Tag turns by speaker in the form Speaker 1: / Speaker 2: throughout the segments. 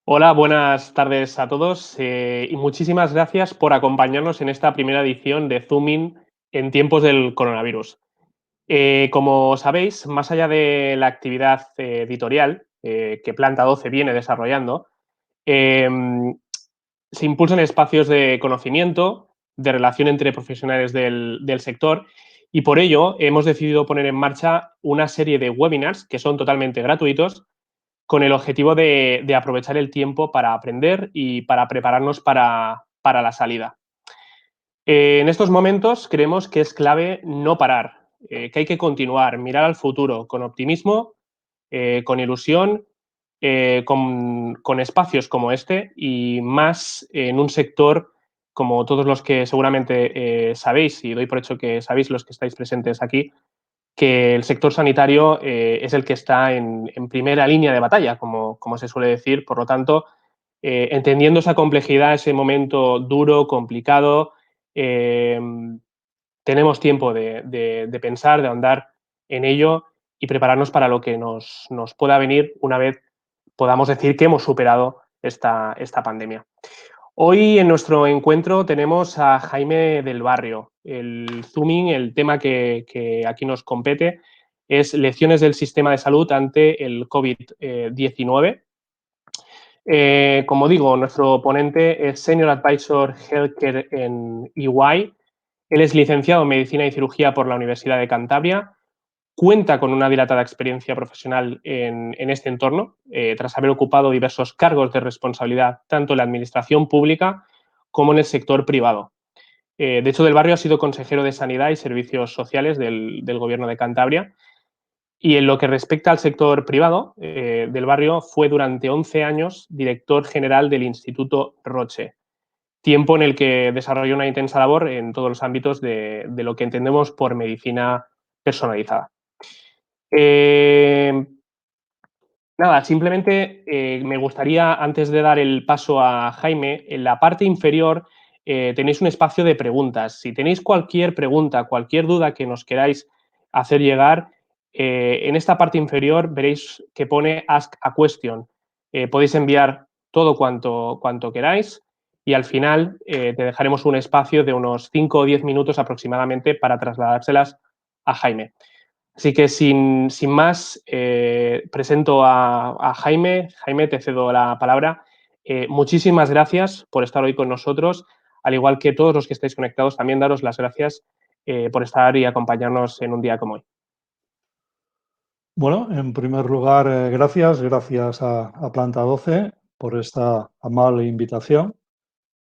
Speaker 1: Hola, buenas tardes a todos y muchísimas gracias por acompañarnos en esta primera edición de Zooming en tiempos del coronavirus. Como sabéis, más allá de la actividad editorial que Planta 12 viene desarrollando, em, se impulsan espacios de conocimiento, de relación entre profesionales del sector y por ello hemos decidido poner en marcha una serie de webinars que son totalmente gratuitos con el objetivo de aprovechar el tiempo para aprender y para prepararnos para la salida. En estos momentos creemos que es clave no parar, que hay que continuar, mirar al futuro con optimismo, con ilusión, con espacios como este y más en un sector como todos los que seguramente sabéis, y doy por hecho que sabéis los que estáis presentes aquí, que el sector sanitario es el que está en primera línea de batalla, como se suele decir. Por lo tanto, entendiendo esa complejidad, ese momento duro, complicado, eh, tenemos tiempo de pensar, de ahondar en ello y prepararnos para lo que nos pueda venir una vez podamos decir que hemos superado esta pandemia. Hoy en nuestro encuentro tenemos a Jaime del Barrio. El Zooming, el tema que aquí nos compete, es lecciones del sistema de salud ante el COVID-19. Como digo, nuestro ponente es Senior Advisor Healthcare en EY. Él es licenciado en Medicina y Cirugía por la Universidad de Cantabria. Cuenta con una dilatada experiencia profesional en este entorno, tras haber ocupado diversos cargos de responsabilidad tanto en la administración pública como en el sector privado. De hecho, Del Barrio ha sido consejero de Sanidad y Servicios Sociales del Gobierno de Cantabria. Y en lo que respecta al sector privado, Del Barrio fue durante 11 años director general del Instituto Roche, tiempo en el que desarrolló una intensa labor en todos los ámbitos de lo que entendemos por medicina personalizada. Eh, Nada, simplemente me gustaría, antes de dar el paso a Jaime, en la parte inferior tenéis un espacio de preguntas. Si tenéis cualquier pregunta, cualquier duda que nos queráis hacer llegar, en esta parte inferior veréis que pone Ask a Question. Podéis enviar todo cuanto queráis y al final te dejaremos un espacio de unos 5 o 10 minutos aproximadamente para trasladárselas a Jaime. Así que sin más, presento a Jaime. Jaime, te cedo la palabra. Muchísimas gracias por estar hoy con nosotros, al igual que todos los que estáis conectados, también daros las gracias por estar y acompañarnos en un día como hoy.
Speaker 2: Bueno, en primer lugar, gracias a Planta 12 por esta amable invitación.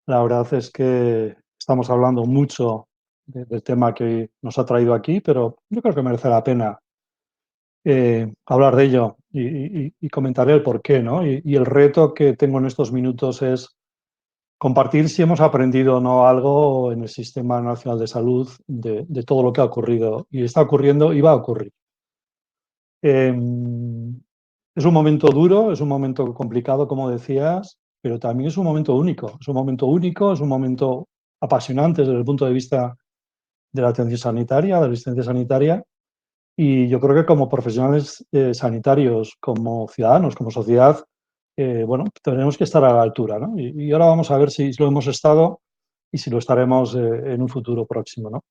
Speaker 2: La verdad es que estamos hablando mucho del tema que nos ha traído aquí, pero yo creo que merece la pena hablar de ello y comentaré el porqué, ¿no? Y el reto que tengo en estos minutos es compartir si hemos aprendido o no algo en el Sistema Nacional de Salud de todo lo que ha ocurrido y está ocurriendo y va a ocurrir. Es un momento duro, es un momento complicado, como decías, pero también es un momento único. Es un momento único, es un momento apasionante desde el punto de vista de la atención sanitaria, de la asistencia sanitaria. Y yo creo que como profesionales sanitarios, como ciudadanos, como sociedad, bueno, tenemos que estar a la altura, ¿no? Y ahora vamos a ver si lo hemos estado y si lo estaremos en un futuro próximo, ¿no?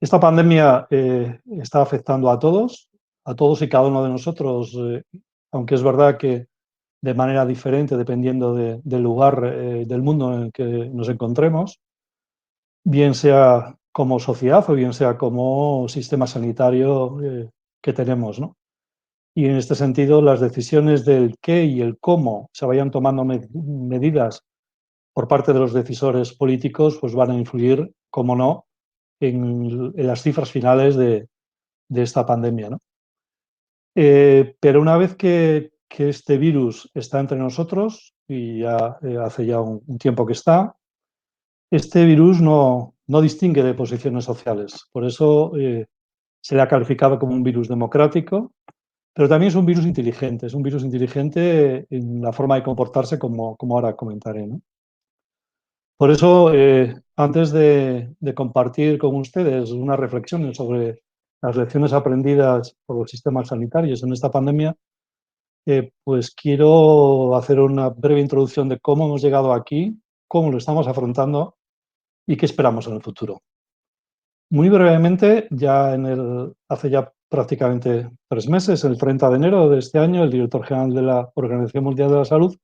Speaker 2: Esta pandemia está afectando a todos y cada uno de nosotros, aunque es verdad que de manera diferente dependiendo del lugar del mundo en el que nos encontremos, bien sea como sociedad o bien sea como sistema sanitario que tenemos, ¿no? Y en este sentido, las decisiones del qué y el cómo se vayan tomando medidas por parte de los decisores políticos, pues van a influir, como no, en las cifras finales de esta pandemia, ¿no? Pero una vez que este virus está entre nosotros, y ya hace ya un tiempo que está, este virus no distingue de posiciones sociales. Por eso se le ha calificado como un virus democrático, pero también es un virus inteligente. Es un virus inteligente en la forma de comportarse, como ahora comentaré, ¿no? Por eso, antes de compartir con ustedes unas reflexiones sobre las lecciones aprendidas por los sistemas sanitarios en esta pandemia, pues quiero hacer una breve introducción de cómo hemos llegado aquí, cómo lo estamos afrontando y qué esperamos en el futuro. Muy brevemente, hace ya prácticamente 3 meses, el 30 de enero de este año, el director general de la Organización Mundial de la Salud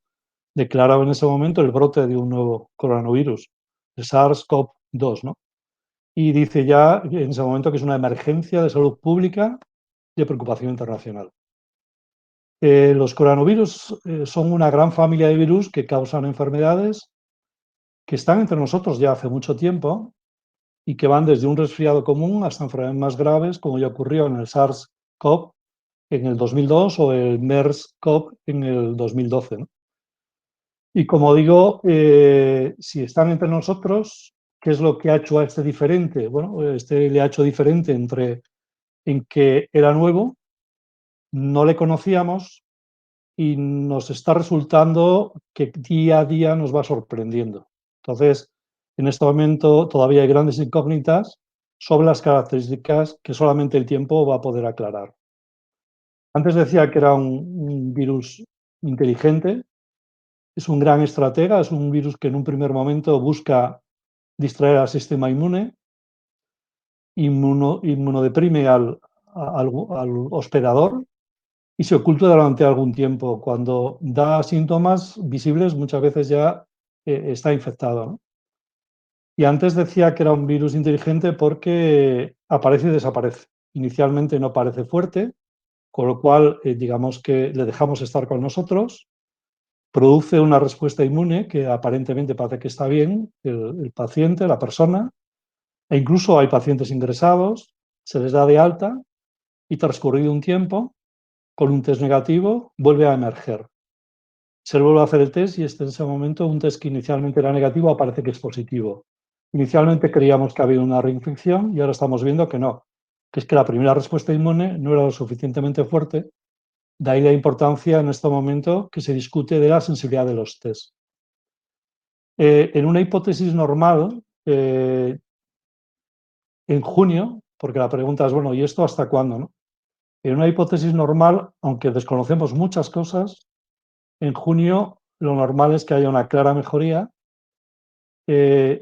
Speaker 2: declaraba en ese momento el brote de un nuevo coronavirus, el SARS-CoV-2, ¿no? Y dice ya en ese momento que es una emergencia de salud pública de preocupación internacional. Los coronavirus son una gran familia de virus que causan enfermedades que están entre nosotros ya hace mucho tiempo y que van desde un resfriado común hasta enfermedades más graves, como ya ocurrió en el SARS-CoV en el 2002 o el MERS-CoV en el 2012, ¿no? Y como digo, si están entre nosotros, ¿qué es lo que ha hecho a este diferente? Bueno, este le ha hecho diferente en que era nuevo, no le conocíamos y nos está resultando que día a día nos va sorprendiendo. Entonces, en este momento todavía hay grandes incógnitas sobre las características que solamente el tiempo va a poder aclarar. Antes decía que era un virus inteligente, es un gran estratega, es un virus que en un primer momento busca distraer al sistema inmune, inmunodeprime al hospedador y se oculta durante algún tiempo. Cuando da síntomas visibles, muchas veces ya está infectado, ¿no? Y antes decía que era un virus inteligente porque aparece y desaparece. Inicialmente no parece fuerte, con lo cual digamos que le dejamos estar con nosotros, produce una respuesta inmune que aparentemente parece que está bien, el paciente, la persona, e incluso hay pacientes ingresados, se les da de alta y transcurrido un tiempo, con un test negativo, vuelve a emerger. Se le vuelve a hacer el test y en ese momento un test que inicialmente era negativo aparece que es positivo. Inicialmente creíamos que había una reinfección y ahora estamos viendo que no, que es que la primera respuesta inmune no era lo suficientemente fuerte, de ahí la importancia en este momento que se discute de la sensibilidad de los test. En una hipótesis normal, en junio, porque la pregunta es, bueno, ¿y esto hasta cuándo, no? En una hipótesis normal, aunque desconocemos muchas cosas, en junio lo normal es que haya una clara mejoría,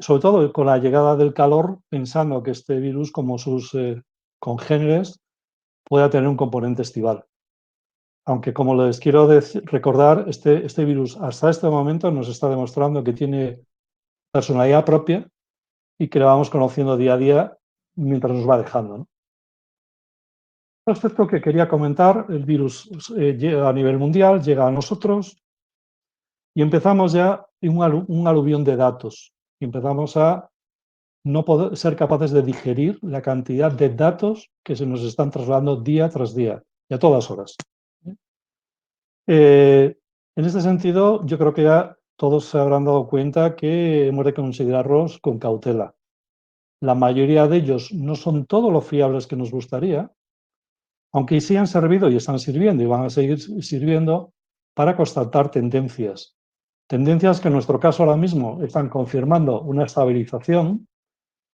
Speaker 2: sobre todo con la llegada del calor, pensando que este virus, como sus congéneres, pueda tener un componente estival. Aunque, como les quiero recordar, este virus hasta este momento nos está demostrando que tiene personalidad propia y que la vamos conociendo día a día mientras nos va dejando, ¿no? Un aspecto que quería comentar, el virus llega a nivel mundial, llega a nosotros y empezamos ya en un aluvión de datos. Y empezamos a no poder ser capaces de digerir la cantidad de datos que se nos están trasladando día tras día y a todas horas. En este sentido, yo creo que ya todos se habrán dado cuenta que hemos de considerarlos con cautela. La mayoría de ellos no son todo lo fiables que nos gustaría, aunque sí han servido y están sirviendo y van a seguir sirviendo para constatar tendencias. Tendencias que en nuestro caso ahora mismo están confirmando una estabilización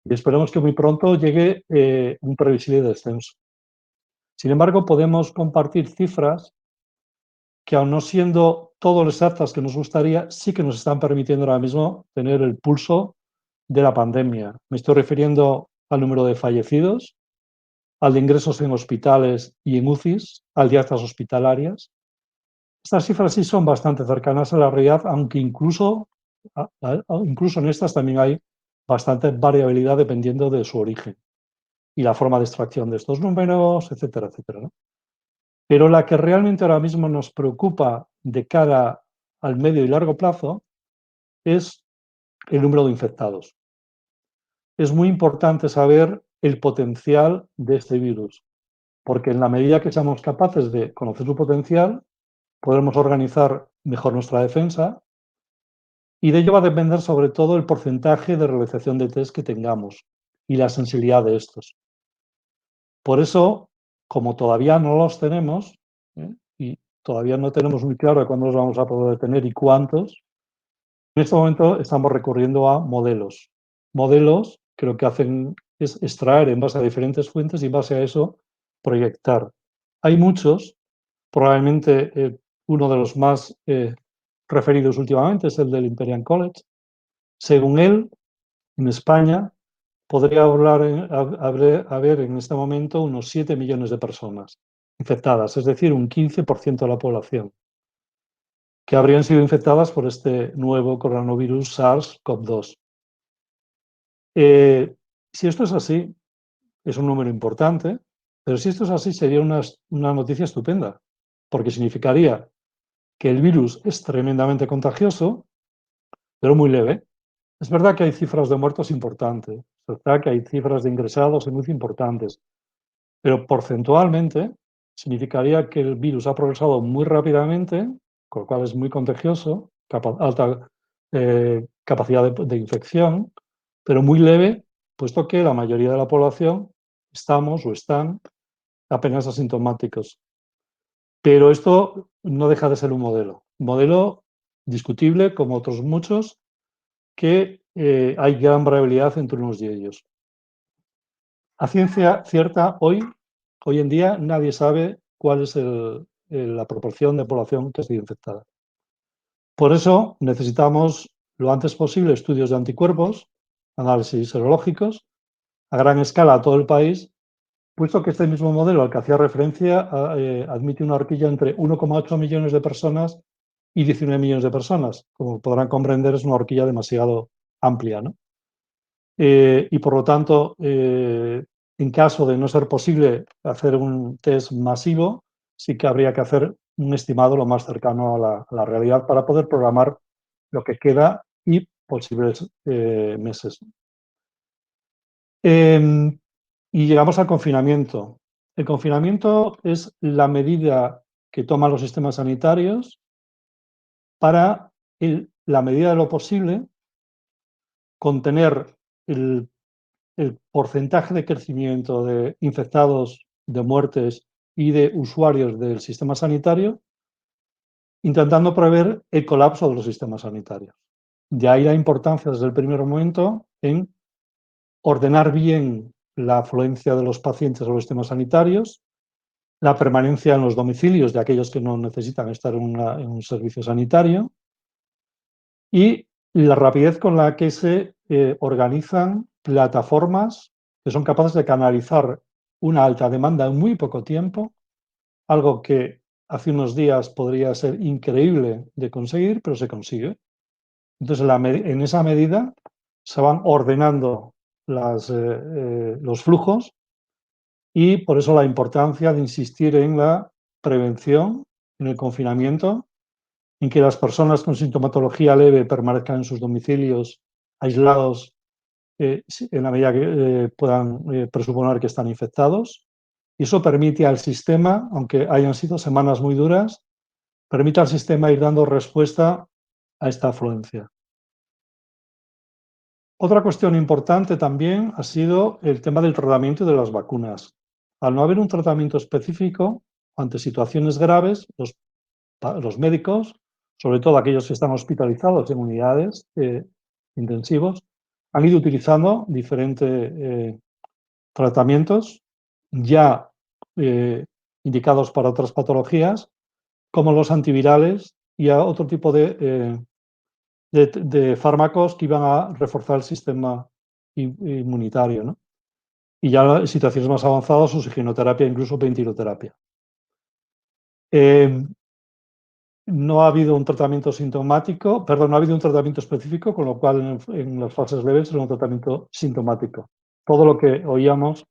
Speaker 2: y esperemos que muy pronto llegue un previsible descenso. Sin embargo, podemos compartir cifras que, aun no siendo todo lo exactas que nos gustaría, sí que nos están permitiendo ahora mismo tener el pulso de la pandemia. Me estoy refiriendo al número de fallecidos, al de ingresos en hospitales y en UCIs, al de altas hospitalarias. Estas cifras sí son bastante cercanas a la realidad, aunque incluso en estas también hay bastante variabilidad dependiendo de su origen y la forma de extracción de estos números, etcétera, etcétera, ¿no? Pero la que realmente ahora mismo nos preocupa de cara al medio y largo plazo es el número de infectados. Es muy importante saber el potencial de este virus, porque en la medida que seamos capaces de conocer su potencial, podremos organizar mejor nuestra defensa y de ello va a depender sobre todo el porcentaje de realización de test que tengamos y la sensibilidad de estos. Por eso, como todavía no los tenemos, y todavía no tenemos muy claro cuándo los vamos a poder tener y cuántos, en este momento estamos recurriendo a modelos. Modelos que lo que hacen es extraer en base a diferentes fuentes y en base a eso proyectar. Hay muchos, probablemente uno de los más referidos últimamente es el del Imperial College. Según él, en España podría haber en este momento unos 7 millones de personas infectadas, es decir, un 15% de la población, que habrían sido infectadas por este nuevo coronavirus SARS-CoV-2. Si esto es así, es un número importante, pero si esto es así, sería una noticia estupenda, porque significaría que el virus es tremendamente contagioso, pero muy leve. Es verdad que hay cifras de muertos importantes, es verdad que hay cifras de ingresados muy importantes, pero porcentualmente significaría que el virus ha progresado muy rápidamente, con lo cual es muy contagioso, alta capacidad de infección, pero muy leve, puesto que la mayoría de la población estamos o están apenas asintomáticos. Pero esto no deja de ser un modelo discutible, como otros muchos, que hay gran variabilidad entre unos y ellos. A ciencia cierta, hoy en día, nadie sabe cuál es la proporción de población que ha sido infectada. Por eso necesitamos lo antes posible estudios de anticuerpos, análisis serológicos, a gran escala a todo el país, puesto que este mismo modelo al que hacía referencia admite una horquilla entre 1,8 millones de personas y 19 millones de personas. Como podrán comprender, es una horquilla demasiado amplia, ¿no? Y por lo tanto, en caso de no ser posible hacer un test masivo, sí que habría que hacer un estimado lo más cercano a la realidad para poder programar lo que queda y posibles meses. Y llegamos al confinamiento. El confinamiento es la medida que toman los sistemas sanitarios para, en la medida de lo posible, contener el porcentaje de crecimiento de infectados, de muertes y de usuarios del sistema sanitario, intentando prever el colapso de los sistemas sanitarios. De ahí la importancia desde el primer momento en ordenar bien la afluencia de los pacientes a los sistemas sanitarios, la permanencia en los domicilios de aquellos que no necesitan estar en un servicio sanitario y la rapidez con la que se organizan plataformas que son capaces de canalizar una alta demanda en muy poco tiempo, algo que hace unos días podría ser increíble de conseguir, pero se consigue. Entonces, en esa medida se van ordenando los flujos y por eso la importancia de insistir en la prevención, en el confinamiento, en que las personas con sintomatología leve permanezcan en sus domicilios aislados en la medida que puedan presuponer que están infectados. Y eso permite al sistema, aunque hayan sido semanas muy duras, permite al sistema ir dando respuesta a esta afluencia. Otra cuestión importante también ha sido el tema del tratamiento de las vacunas. Al no haber un tratamiento específico ante situaciones graves, los médicos, sobre todo aquellos que están hospitalizados en unidades intensivos, han ido utilizando diferentes tratamientos ya indicados para otras patologías, como los antivirales y a otro tipo de fármacos que iban a reforzar el sistema inmunitario, ¿no? Y ya en situaciones más avanzadas, oxigenoterapia, incluso ventiloterapia. No ha habido un tratamiento sintomático, perdón, no ha habido un tratamiento específico, con lo cual en las fases leves era un tratamiento sintomático. Todo lo que oíamos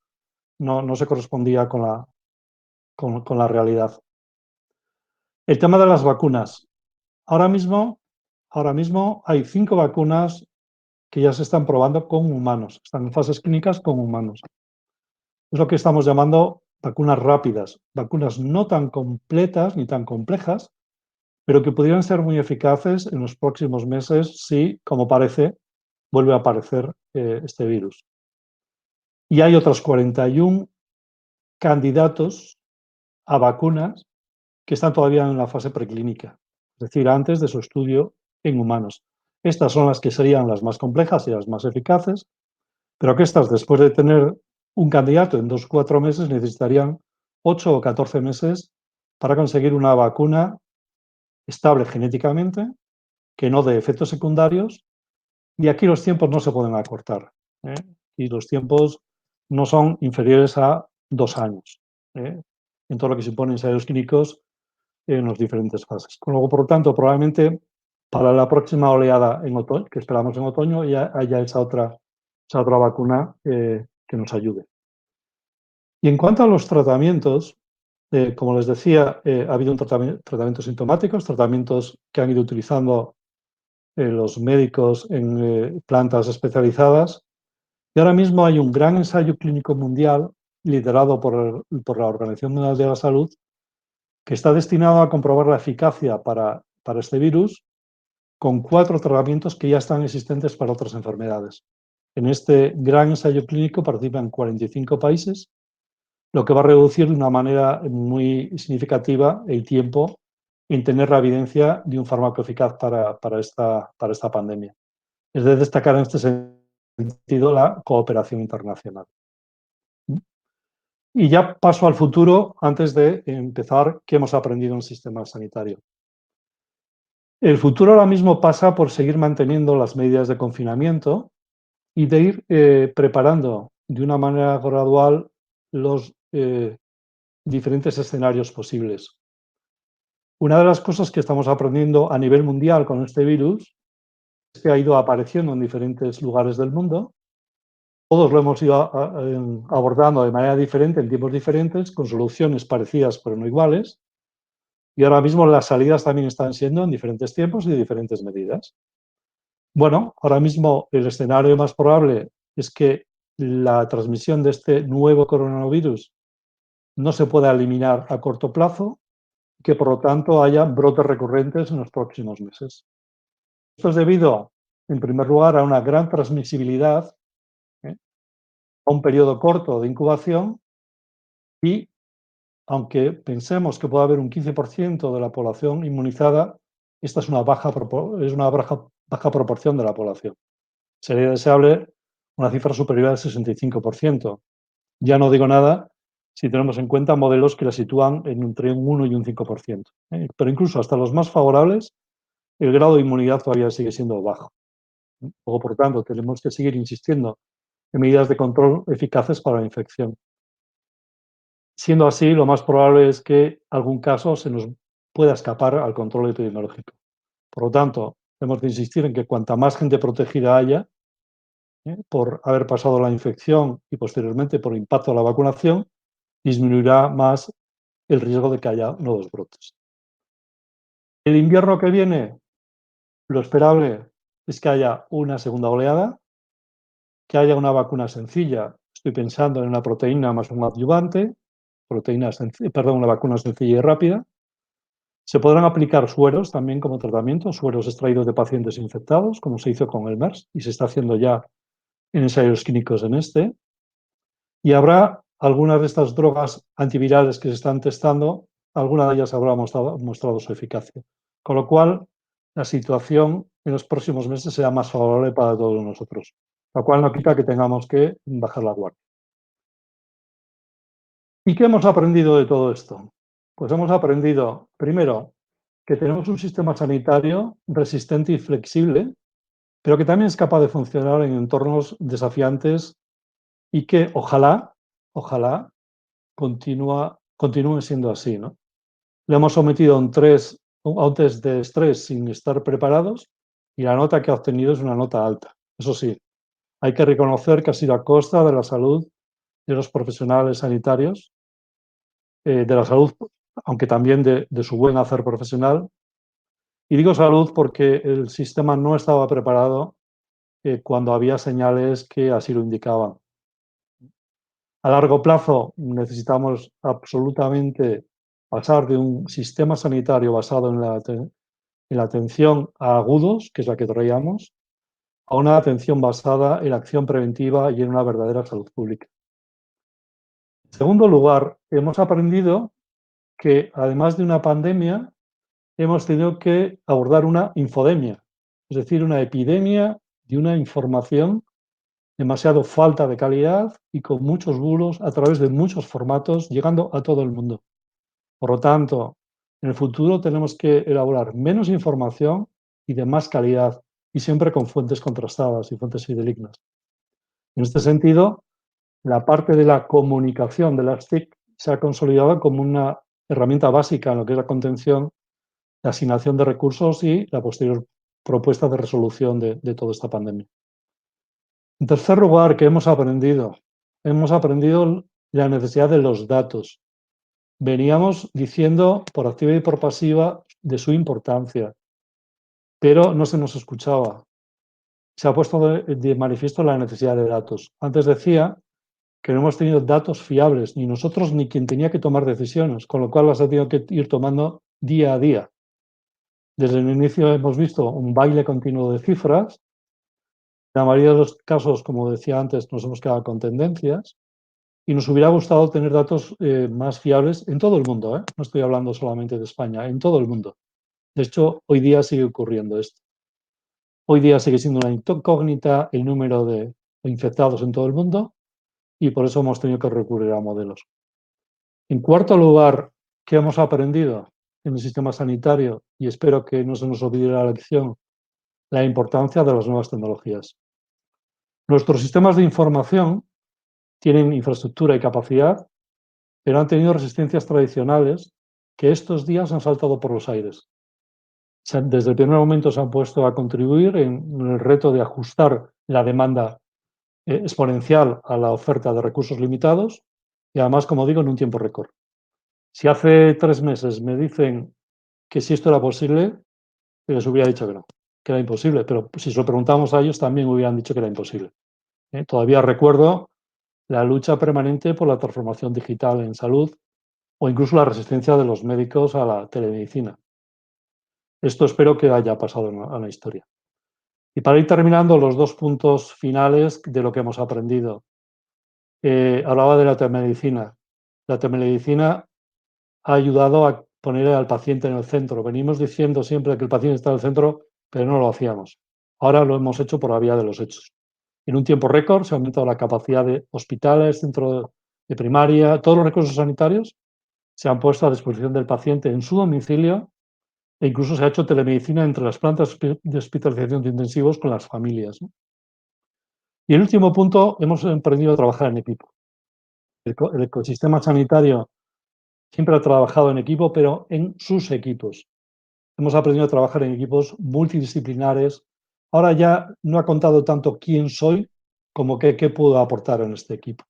Speaker 2: no se correspondía con la realidad. El tema de las vacunas. Ahora mismo hay 5 vacunas que ya se están probando con humanos, están en fases clínicas con humanos. Es lo que estamos llamando vacunas rápidas, vacunas no tan completas ni tan complejas, pero que pudieran ser muy eficaces en los próximos meses si, como parece, vuelve a aparecer este virus. Y hay otros 41 candidatos a vacunas que están todavía en la fase preclínica, es decir, antes de su estudio en humanos. Estas son las que serían las más complejas y las más eficaces, pero que estas, después de tener un candidato en 2 o 4 meses, necesitarían 8 o 14 meses para conseguir una vacuna estable genéticamente, que no dé efectos secundarios, y aquí los tiempos no se pueden acortar, ¿eh? Y los tiempos no son inferiores a 2 años, ¿eh? En todo lo que supone ensayos clínicos en las diferentes fases. Luego, por lo tanto, probablemente para la próxima oleada en otoño, que esperamos en otoño, ya haya esa otra vacuna que nos ayude. Y en cuanto a los tratamientos, como les decía, ha habido tratamientos sintomáticos, tratamientos que han ido utilizando los médicos en plantas especializadas. Y ahora mismo hay un gran ensayo clínico mundial liderado por la Organización Mundial de la Salud que está destinado a comprobar la eficacia para este virus con 4 tratamientos que ya están existentes para otras enfermedades. En este gran ensayo clínico participan 45 países, lo que va a reducir de una manera muy significativa el tiempo en tener la evidencia de un fármaco eficaz para esta pandemia. Es de destacar en este sentido la cooperación internacional. Y ya paso al futuro antes de empezar qué hemos aprendido en el sistema sanitario. El futuro ahora mismo pasa por seguir manteniendo las medidas de confinamiento y de ir preparando de una manera gradual los diferentes escenarios posibles. Una de las cosas que estamos aprendiendo a nivel mundial con este virus es que ha ido apareciendo en diferentes lugares del mundo. Todos lo hemos ido abordando de manera diferente, en tiempos diferentes, con soluciones parecidas pero no iguales. Y ahora mismo las salidas también están siendo en diferentes tiempos y de diferentes medidas. Bueno, ahora mismo el escenario más probable es que la transmisión de este nuevo coronavirus no se pueda eliminar a corto plazo, que por lo tanto haya brotes recurrentes en los próximos meses. Esto es debido, en primer lugar, a una gran transmisibilidad, a un periodo corto de incubación y, aunque pensemos que puede haber un 15% de la población inmunizada, esta es una baja proporción de la población. Sería deseable una cifra superior al 65%. Ya no digo nada si tenemos en cuenta modelos que la sitúan entre un 1 y un 5%. Pero incluso hasta los más favorables, el grado de inmunidad todavía sigue siendo bajo. Luego, por tanto, tenemos que seguir insistiendo en medidas de control eficaces para la infección. Siendo así, lo más probable es que algún caso se nos pueda escapar al control epidemiológico. Por lo tanto, hemos de insistir en que cuanta más gente protegida haya, por haber pasado la infección y posteriormente por impacto de la vacunación, disminuirá más el riesgo de que haya nuevos brotes. El invierno que viene, lo esperable es que haya una segunda oleada, que haya una vacuna sencilla. Estoy pensando en una proteína más un adyuvante, una vacuna sencilla y rápida. Se podrán aplicar sueros también como tratamiento, sueros extraídos de pacientes infectados, como se hizo con el MERS y se está haciendo ya en ensayos clínicos en este. Y habrá algunas de estas drogas antivirales que se están testando, alguna de ellas habrá mostrado su eficacia. Con lo cual, la situación en los próximos meses será más favorable para todos nosotros, lo cual no quita que tengamos que bajar la guardia. ¿Y qué hemos aprendido de todo esto? Pues hemos aprendido, primero, que tenemos un sistema sanitario resistente y flexible, pero que también es capaz de funcionar en entornos desafiantes y que ojalá continúe siendo así, ¿no? Le hemos sometido a un test de estrés sin estar preparados y la nota que ha obtenido es una nota alta. Eso sí, hay que reconocer que ha sido a costa de la salud de los profesionales sanitarios, de la salud, aunque también de su buen hacer profesional. Y digo salud porque el sistema no estaba preparado cuando había señales que así lo indicaban. A largo plazo necesitamos absolutamente pasar de un sistema sanitario basado en la atención a agudos, que es la que traíamos, a una atención basada en la acción preventiva y en una verdadera salud pública. En segundo lugar, hemos aprendido que además de una pandemia, hemos tenido que abordar una infodemia, es decir, una epidemia de una información demasiado falta de calidad y con muchos bulos a través de muchos formatos, llegando a todo el mundo. Por lo tanto, En el futuro tenemos que elaborar menos información y de más calidad, y siempre con fuentes contrastadas y fuentes fidedignas. En este sentido, la parte de la comunicación de las TIC se ha consolidado como una herramienta básica en lo que es la contención, la asignación de recursos y la posterior propuesta de resolución de toda esta pandemia. En tercer lugar, ¿qué hemos aprendido? Hemos aprendido la necesidad de los datos. Veníamos diciendo por activa y por pasiva de su importancia, pero no se nos escuchaba. Se ha puesto de manifiesto la necesidad de datos. Antes decía que no hemos tenido datos fiables, ni nosotros ni quien tenía que tomar decisiones, con lo cual las ha tenido que ir tomando día a día. Desde el inicio hemos visto un baile continuo de cifras. En la mayoría de los casos, como decía antes, nos hemos quedado con tendencias y nos hubiera gustado tener datos más fiables en todo el mundo, ¿eh? No estoy hablando solamente de España, en todo el mundo. De hecho, hoy día sigue ocurriendo esto. Hoy día sigue siendo una incógnita el número de infectados en todo el mundo y por eso hemos tenido que recurrir a modelos. En cuarto lugar, ¿qué hemos aprendido en el sistema sanitario? Y espero que no se nos olvide la lección, la importancia de las nuevas tecnologías. Nuestros sistemas de información tienen infraestructura y capacidad, pero han tenido resistencias tradicionales que estos días han saltado por los aires. Desde el primer momento se han puesto a contribuir en el reto de ajustar la demanda exponencial a la oferta de recursos limitados y además, como digo, en un tiempo récord. Si hace 3 meses me dicen que si esto era posible, les hubiera dicho que era imposible, pero si se lo preguntamos a ellos también hubieran dicho que era imposible. Todavía recuerdo la lucha permanente por la transformación digital en salud o incluso la resistencia de los médicos a la telemedicina. Esto espero que haya pasado a la historia. Y para ir terminando, los 2 puntos finales de lo que hemos aprendido. Hablaba de la telemedicina. La telemedicina ha ayudado a poner al paciente en el centro. Venimos diciendo siempre que el paciente está en el centro, pero no lo hacíamos. Ahora lo hemos hecho por la vía de los hechos. En un tiempo récord se ha aumentado la capacidad de hospitales, centros de primaria, todos los recursos sanitarios se han puesto a disposición del paciente en su domicilio e incluso se ha hecho telemedicina entre las plantas de hospitalización de intensivos con las familias, ¿no? Y el último punto, hemos aprendido a trabajar en equipo. El ecosistema sanitario siempre ha trabajado en equipo, pero en sus equipos. Hemos aprendido a trabajar en equipos multidisciplinares. Ahora ya no ha contado tanto quién soy como qué puedo aportar en este equipo.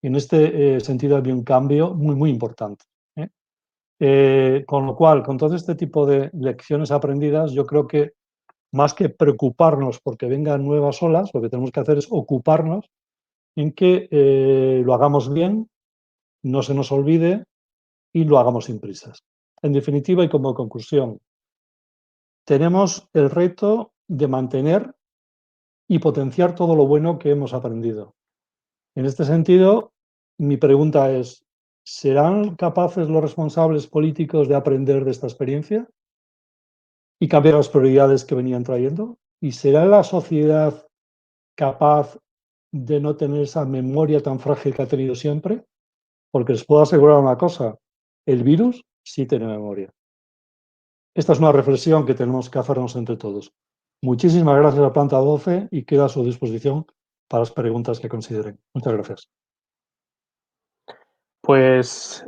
Speaker 2: En este sentido había un cambio muy, muy importante, ¿eh? Con lo cual, con todo este tipo de lecciones aprendidas, yo creo que más que preocuparnos porque vengan nuevas olas, lo que tenemos que hacer es ocuparnos en que lo hagamos bien, no se nos olvide y lo hagamos sin prisas. En definitiva y como conclusión, tenemos el reto de mantener y potenciar todo lo bueno que hemos aprendido. En este sentido, mi pregunta es, ¿serán capaces los responsables políticos de aprender de esta experiencia y cambiar las prioridades que venían trayendo? ¿Y será la sociedad capaz de no tener esa memoria tan frágil que ha tenido siempre? Porque les puedo asegurar una cosa, el virus sí tiene memoria. Esta es una reflexión que tenemos que hacernos entre todos. Muchísimas gracias a Planta 12 y queda a su disposición para las preguntas que consideren. Muchas gracias.
Speaker 1: Pues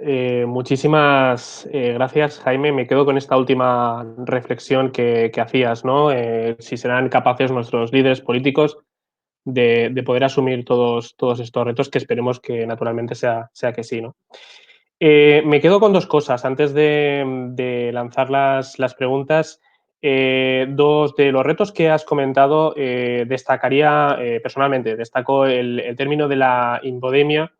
Speaker 1: muchísimas gracias, Jaime. Me quedo con esta última reflexión que hacías, ¿no? Si serán capaces nuestros líderes políticos de poder asumir todos estos retos, que esperemos que naturalmente sea que sí, ¿no? Me quedo con dos cosas. Antes de lanzar las preguntas, dos de los retos que has comentado, destacaría personalmente, destaco el término de la infodemia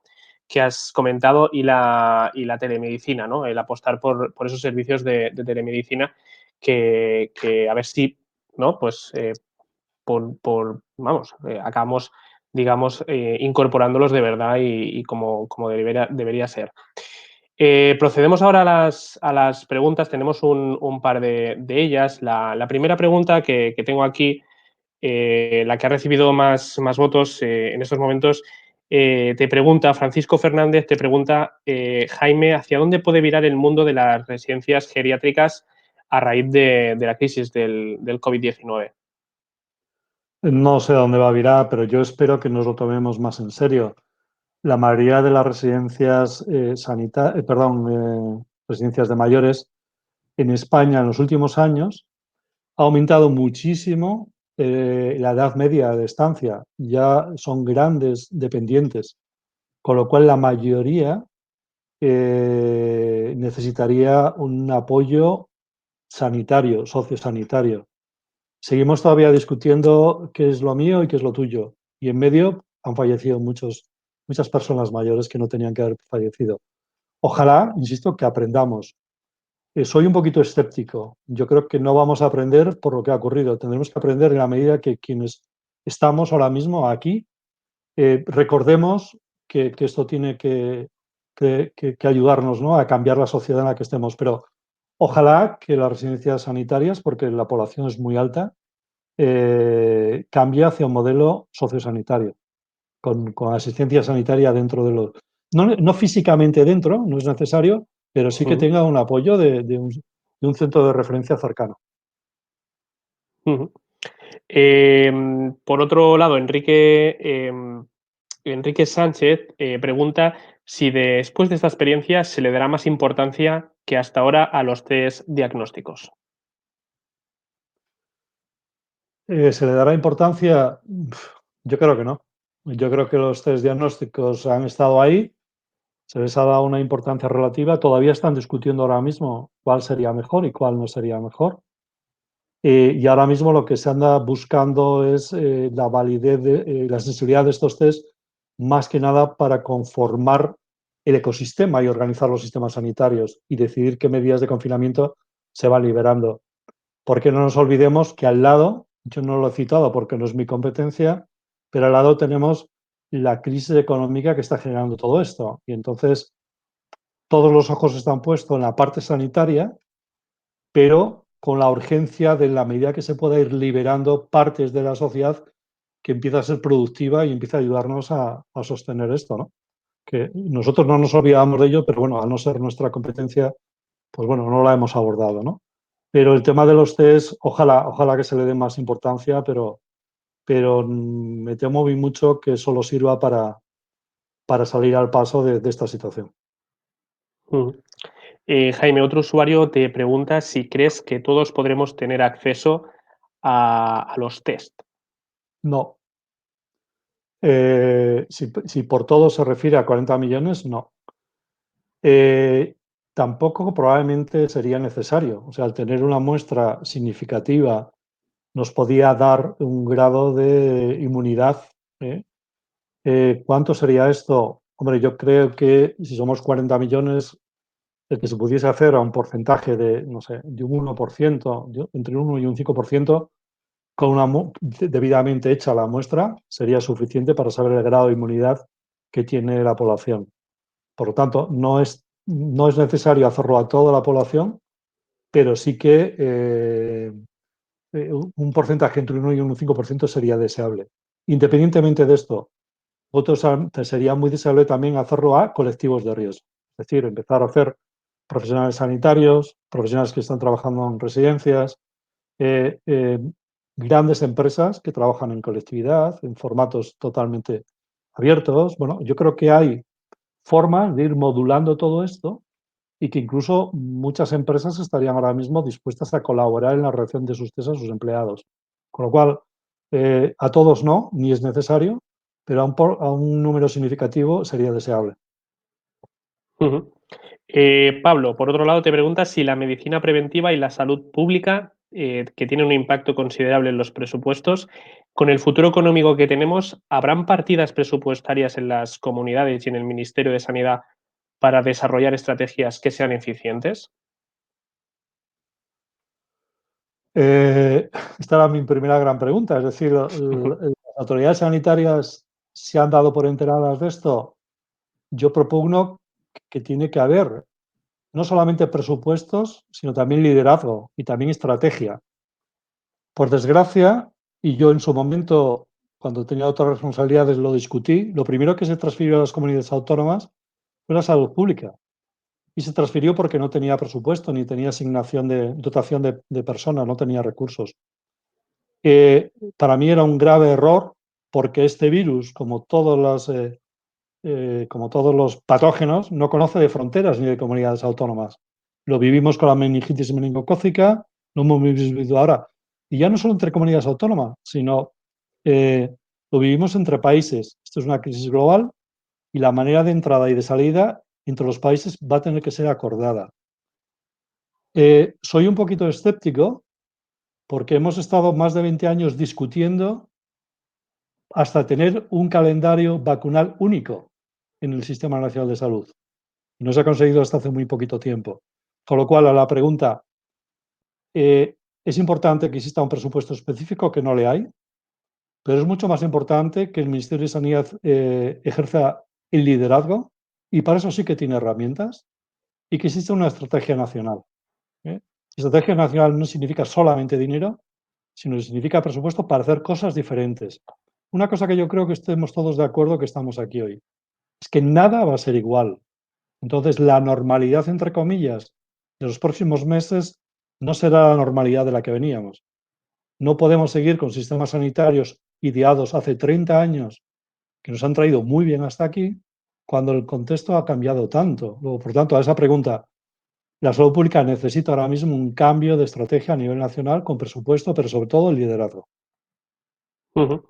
Speaker 1: que has comentado y la telemedicina, ¿no? El apostar por esos servicios de telemedicina que a ver si, ¿no? Pues vamos, acabamos, digamos, incorporándolos de verdad y como debería ser. Procedemos ahora a las preguntas. Tenemos un par de ellas. La primera pregunta que tengo aquí, la que ha recibido más votos en estos momentos, Te pregunta, Francisco Fernández te pregunta, Jaime, ¿hacia dónde puede virar el mundo de las residencias geriátricas a raíz de la crisis del COVID-19?
Speaker 2: No sé dónde va a virar, pero yo espero que nos lo tomemos más en serio. La mayoría de las residencias residencias de mayores en España en los últimos años ha aumentado muchísimo la edad media de estancia. Ya son grandes dependientes, con lo cual la mayoría necesitaría un apoyo sanitario, sociosanitario. Seguimos todavía discutiendo qué es lo mío y qué es lo tuyo. Y en medio han fallecido muchas personas mayores que no tenían que haber fallecido. Ojalá, insisto, que aprendamos. Soy un poquito escéptico. Yo creo que no vamos a aprender por lo que ha ocurrido. Tendremos que aprender en la medida que quienes estamos ahora mismo aquí recordemos que esto tiene que ayudarnos, ¿no?, a cambiar la sociedad en la que estemos. Pero ojalá que las residencias sanitarias, porque la población es muy alta, cambie hacia un modelo sociosanitario, con asistencia sanitaria dentro de los... No físicamente dentro, no es necesario, pero sí que
Speaker 1: Ujú,
Speaker 2: tenga un apoyo de un centro de referencia cercano.
Speaker 1: ujú. Por otro lado, Enrique Sánchez pregunta si después de esta experiencia se le dará más importancia que hasta ahora a los test diagnósticos.
Speaker 2: ¿Se le dará importancia? Yo creo que no. Yo creo que los test diagnósticos han estado ahí, se les ha dado una importancia relativa, todavía están discutiendo ahora mismo cuál sería mejor y cuál no sería mejor. Y ahora mismo lo que se anda buscando es la validez, la sensibilidad de estos test, más que nada para conformar el ecosistema y organizar los sistemas sanitarios y decidir qué medidas de confinamiento se van liberando. Porque no nos olvidemos que al lado, yo no lo he citado porque no es mi competencia, pero al lado tenemos la crisis económica que está generando todo esto. Y entonces todos los ojos están puestos en la parte sanitaria, pero con la urgencia de la medida que se pueda ir liberando partes de la sociedad que empieza a ser productiva y empieza a ayudarnos a sostener esto, ¿no? Que nosotros no nos olvidamos de ello, pero bueno, al no ser nuestra competencia, pues bueno, no la hemos abordado, ¿no? Pero el tema de los test, ojalá que se le dé más importancia, pero me temo muy mucho que solo sirva para salir al paso de esta situación.
Speaker 1: Ujú. Jaime, otro usuario te pregunta si crees que todos podremos tener acceso a los test.
Speaker 2: No. Si por todo se refiere a 40 millones, no. Eh, Tampoco probablemente sería necesario. O sea, al tener una muestra significativa nos podía dar un grado de inmunidad, ¿eh? ¿Cuánto sería esto? Hombre, yo creo que si somos 40 millones, el que se pudiese hacer a un porcentaje de, no sé, de un 1%, entre un 1 y un 5%, con una debidamente hecha la muestra, sería suficiente para saber el grado de inmunidad que tiene la población. Por lo tanto, no es necesario hacerlo a toda la población, pero sí que un porcentaje entre un 1 y un 5% sería deseable. Independientemente de esto, sería muy deseable también hacerlo a colectivos de riesgo. Es decir, empezar a hacer profesionales sanitarios, profesionales que están trabajando en residencias, eh, eh, grandes empresas que trabajan en colectividad, en formatos totalmente abiertos. Bueno, yo creo que hay formas de ir modulando todo esto y que incluso muchas empresas estarían ahora mismo dispuestas a colaborar en la reacción de sus test a sus empleados. Con lo cual, a todos no, ni es necesario, pero a un número significativo sería deseable.
Speaker 1: Ujú. Pablo, por otro lado, te pregunta si la medicina preventiva y la salud pública, que tiene un impacto considerable en los presupuestos, con el futuro económico que tenemos, ¿habrán partidas presupuestarias en las comunidades y en el Ministerio de Sanidad para desarrollar estrategias que sean eficientes?
Speaker 2: Eh, Esta era mi primera gran pregunta, es decir, las autoridades sanitarias se han dado por enteradas de esto. Yo propugno que tiene que haber no solamente presupuestos, sino también liderazgo y también estrategia. Por desgracia, y yo en su momento cuando tenía otras responsabilidades lo discutí. Lo primero que se transfirió a las comunidades autónomas fue la salud pública. Y se transfirió porque no tenía presupuesto, ni tenía dotación de personas, no tenía recursos. Para mí era un grave error porque este virus, como todos los patógenos, no conoce de fronteras ni de comunidades autónomas. Lo vivimos con la meningitis meningocócica, lo hemos vivido ahora. Y ya no solo entre comunidades autónomas, sino lo vivimos entre países. Esto es una crisis global y la manera de entrada y de salida entre los países va a tener que ser acordada. Soy un poquito escéptico porque hemos estado más de 20 años discutiendo hasta tener un calendario vacunal único en el Sistema Nacional de Salud. No se ha conseguido hasta hace muy poquito tiempo. Con lo cual, a la pregunta, es importante que exista un presupuesto específico, que no le hay, pero es mucho más importante que el Ministerio de Sanidad ejerza el liderazgo, y para eso sí que tiene herramientas, y que exista una estrategia nacional. Estrategia nacional no significa solamente dinero, sino que significa presupuesto para hacer cosas diferentes. Una cosa que yo creo que estemos todos de acuerdo que estamos aquí hoy, es que nada va a ser igual. Entonces, la normalidad, entre comillas, de los próximos meses no será la normalidad de la que veníamos. No podemos seguir con sistemas sanitarios ideados hace 30 años, que nos han traído muy bien hasta aquí, cuando el contexto ha cambiado tanto. Luego, por tanto, a esa pregunta, la salud pública necesita ahora mismo un cambio de estrategia a nivel nacional con presupuesto, pero sobre todo el liderazgo.
Speaker 1: Ujú.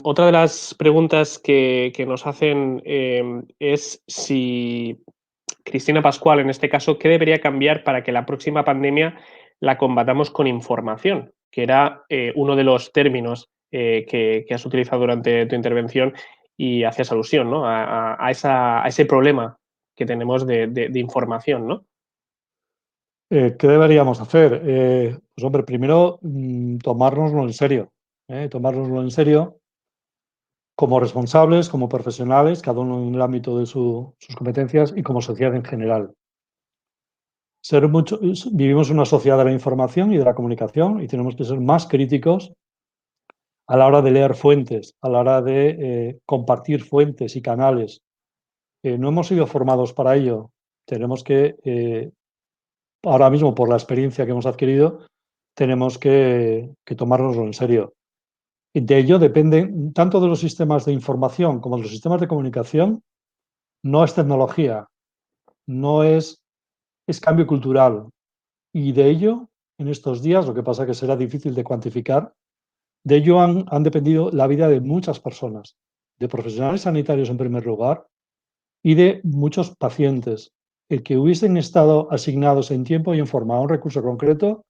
Speaker 1: Otra de las preguntas que nos hacen es si Cristina Pascual, en este caso, ¿qué debería cambiar para que la próxima pandemia la combatamos con información? Que era uno de los términos que has utilizado durante tu intervención y hacías alusión, ¿no? A ese problema que tenemos de información, ¿no?
Speaker 2: ¿Qué deberíamos hacer? Pues hombre, primero tomárnoslo en serio. Tomárnoslo en serio como responsables, como profesionales, cada uno en el ámbito de sus competencias, y como sociedad en general. Vivimos en una sociedad de la información y de la comunicación, y tenemos que ser más críticos a la hora de leer fuentes, a la hora de compartir fuentes y canales. No hemos sido formados para ello. Tenemos que, ahora mismo, por la experiencia que hemos adquirido, tenemos que tomárnoslo en serio. De ello depende tanto de los sistemas de información como de los sistemas de comunicación. No es tecnología, no es cambio cultural. Y de ello, en estos días, lo que pasa es que será difícil de cuantificar, de ello han dependido la vida de muchas personas, de profesionales sanitarios en primer lugar y de muchos pacientes. El que hubiesen estado asignados en tiempo y en forma a un recurso concreto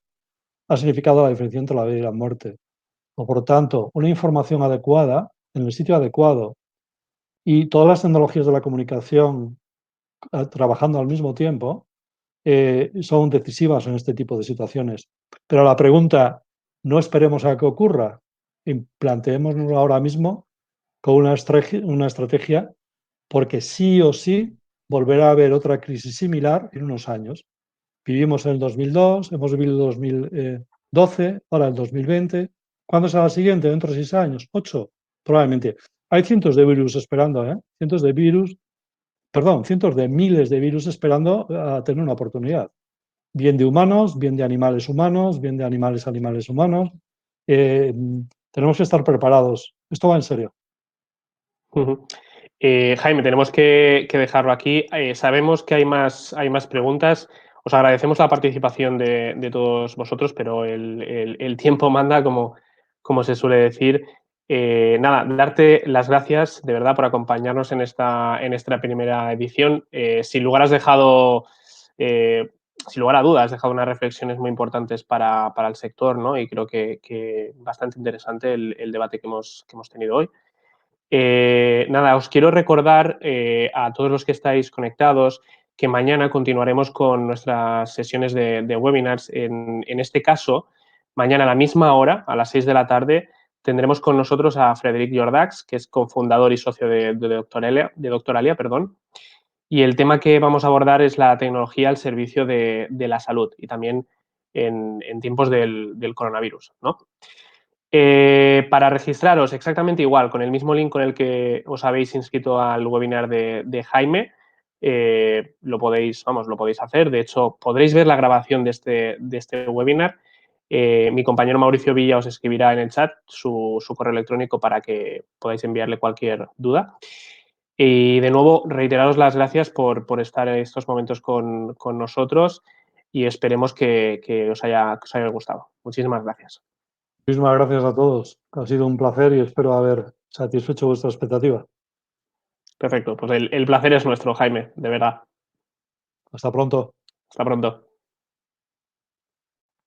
Speaker 2: ha significado la diferencia entre la vida y la muerte. O por tanto, una información adecuada, en el sitio adecuado, y todas las tecnologías de la comunicación trabajando al mismo tiempo, son decisivas en este tipo de situaciones. Pero la pregunta, no esperemos a que ocurra, y planteémonoslo ahora mismo con una estrategia, porque sí o sí volverá a haber otra crisis similar en unos años. Vivimos en el 2002, hemos vivido el 2012, ahora el 2020. ¿Cuándo será la siguiente? ¿Dentro de 6 años? ¿8? Probablemente. Hay cientos de virus esperando, cientos de miles de virus esperando a tener una oportunidad. Bien de humanos, bien de animales humanos, bien de animales humanos. Tenemos que estar preparados. Esto va en serio.
Speaker 1: Ujú. Jaime, tenemos que dejarlo aquí. Sabemos que hay más preguntas. Os agradecemos la participación de todos vosotros, pero el tiempo manda, como se suele decir. Nada, darte las gracias de verdad por acompañarnos en esta primera edición. Sin lugar sin lugar a dudas, has dejado unas reflexiones muy importantes para el sector, ¿no? Y creo que bastante interesante el debate que hemos tenido hoy. Nada, os quiero recordar a todos los que estáis conectados que mañana continuaremos con nuestras sesiones de webinars. En este caso, mañana a la misma hora, a las 6 de la tarde, tendremos con nosotros a Frederic Jordax, que es cofundador y socio de Doctoralia, perdón. Y el tema que vamos a abordar es la tecnología al servicio de la salud y también en tiempos del coronavirus, ¿no? Para registraros exactamente igual, con el mismo link con el que os habéis inscrito al webinar de Jaime, lo podéis hacer. De hecho, podréis ver la grabación de este webinar. Mi compañero Mauricio Villa os escribirá en el chat su correo electrónico para que podáis enviarle cualquier duda. Y de nuevo, reiteraros las gracias por estar en estos momentos con nosotros y esperemos que os haya gustado. Muchísimas gracias.
Speaker 2: Muchísimas gracias a todos. Ha sido un placer y espero haber satisfecho vuestra expectativa.
Speaker 1: Perfecto, pues el placer es nuestro, Jaime, de verdad.
Speaker 2: Hasta pronto.
Speaker 1: Hasta pronto.